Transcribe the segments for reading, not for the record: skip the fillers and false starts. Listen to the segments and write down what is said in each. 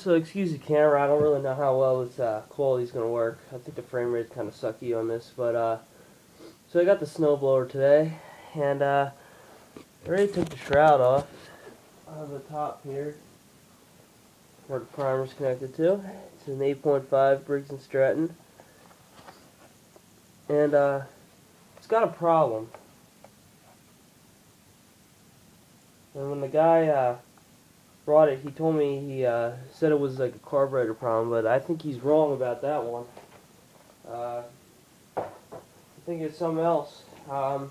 So excuse the camera, I don't really know how well this quality is going to work. I think the frame rate is kind of sucky on this, but so I got the snowblower today, and I already took the shroud off of the top here, where the primer's connected to. It's an 8.5 Briggs and Stratton, and it's got a problem. And when the guy brought it, he told me he said it was like a carburetor problem, but I think he's wrong about that one. I think it's something else. And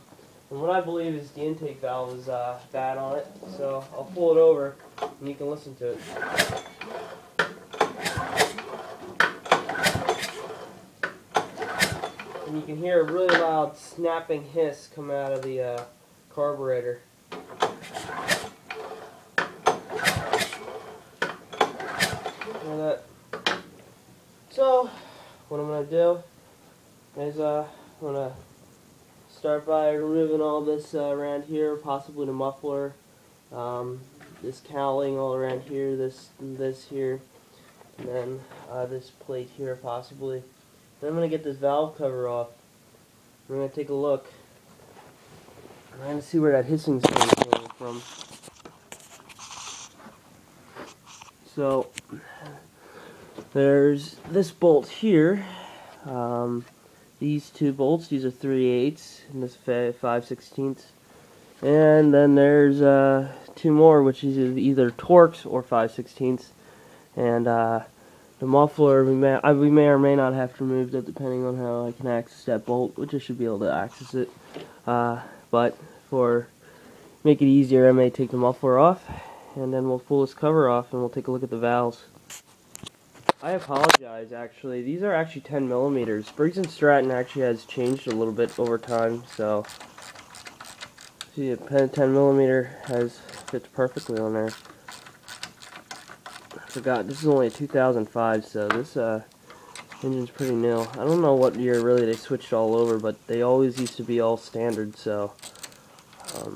what I believe is the intake valve is bad on it, so I'll pull it over and you can listen to it. And you can hear a really loud snapping hiss come out of the carburetor. So, what I'm going to do is I'm going to start by removing all this around here, possibly the muffler, this cowling all around here, this here, and then this plate here possibly. Then I'm going to get this valve cover off. I'm going to take a look. I'm going to see where that hissing sound came from. So, there's this bolt here. These two bolts, these are 3/8 and this 5/16. And then there's two more, which is either Torx or 5/16. And the muffler, we may or may not have to remove that depending on how I can access that bolt, which I should be able to access it. But for make it easier, I may take the muffler off, and then we'll pull this cover off and we'll take a look at the valves. I apologize, actually. These are actually 10 millimeters. Briggs & Stratton actually has changed a little bit over time, so see, a 10 millimeter fits perfectly on there. I forgot, this is only a 2005, so this engine's pretty new. I don't know what year really they switched all over, but they always used to be all standard, so I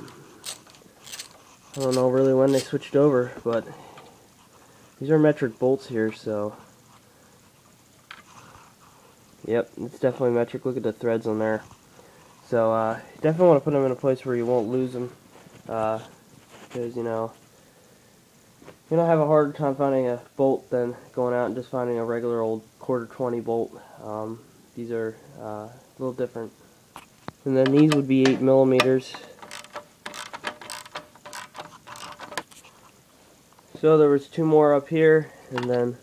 don't know really when they switched over, but these are metric bolts here, so yep, it's definitely metric. Look at the threads on there. So you definitely want to put them in a place where you won't lose them, because you know you're gonna have a harder time finding a bolt than going out and just finding a regular old 1/4 bolt. These are a little different. And then these would be 8 millimeters. So there was two more up here, and then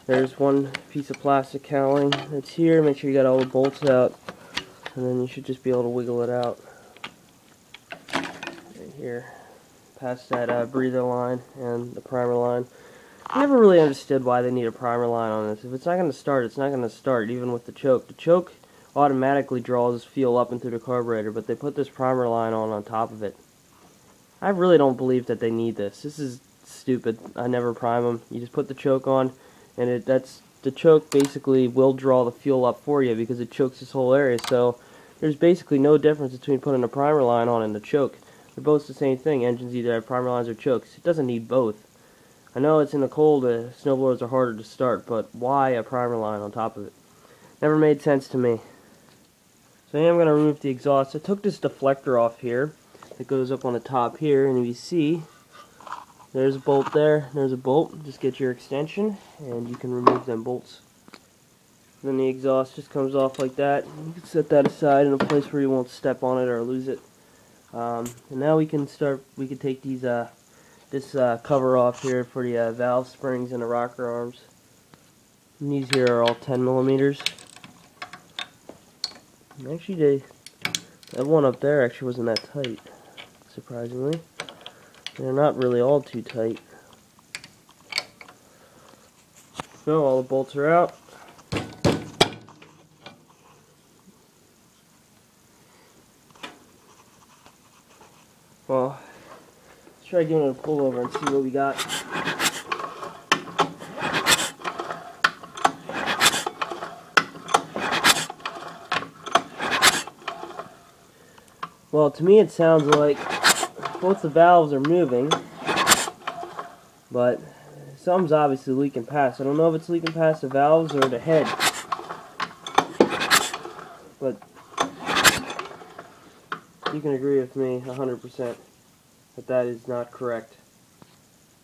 there's one piece of plastic cowling that's here. Make sure you got all the bolts out, and then you should just be able to wiggle it out right here, past that breather line and the primer line. I never really understood why they need a primer line on this. If it's not going to start, it's not going to start, even with the choke. The choke automatically draws fuel up into the carburetor, but they put this primer line on top of it. I really don't believe that they need this. This is stupid. I never prime them. You just put the choke on, and the choke basically will draw the fuel up for you because it chokes this whole area. So there's basically no difference between putting a primer line on and the choke. They're both the same thing. Engines either have primer lines or chokes. It doesn't need both. I know it's in the cold, snowblowers are harder to start, but why a primer line on top of it? Never made sense to me. So I am going to remove the exhaust. I took this deflector off here that goes up on the top here, and if you see, there's a bolt there, there's a bolt. Just get your extension and you can remove them bolts. Then the exhaust just comes off like that. You can set that aside in a place where you won't step on it or lose it. And now we can take these this cover off here for the valve springs and the rocker arms. And these here are all 10 millimeters. And actually that one up there actually wasn't that tight, surprisingly. They're not really all too tight. So all the bolts are out. Well, let's try giving it a pull over and see what we got. Well, to me it sounds like both the valves are moving, but something's obviously leaking past. I don't know if it's leaking past the valves or the head, but you can agree with me 100% that that is not correct.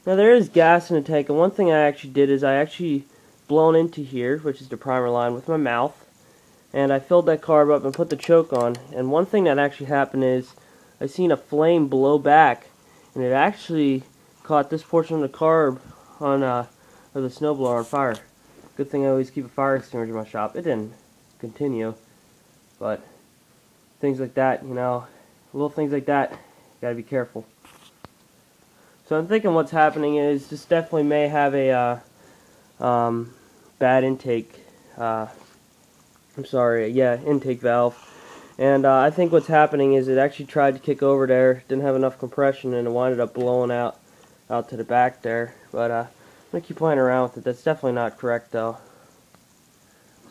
Now there is gas in the tank, and one thing I actually did is I actually blown into here, which is the primer line, with my mouth, and I filled that carb up and put the choke on. And one thing that actually happened is I seen a flame blow back, and it actually caught this portion of the carb on of the snowblower on fire. Good thing I always keep a fire extinguisher in my shop. It didn't continue, but things like that, you know, little things like that, you gotta be careful. So I'm thinking what's happening is this definitely may have a bad intake. Intake valve. And I think what's happening is it actually tried to kick over there, didn't have enough compression, and it winded up blowing out to the back there. But I'm going to keep playing around with it. That's definitely not correct, though.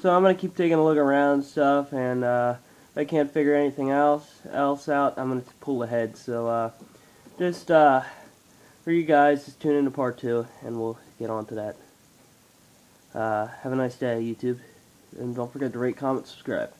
So I'm going to keep taking a look around and stuff, and if I can't figure anything else out, I'm going to pull ahead. So just for you guys, just tune in to part 2, and we'll get on to that. Have a nice day, YouTube. And don't forget to rate, comment, subscribe.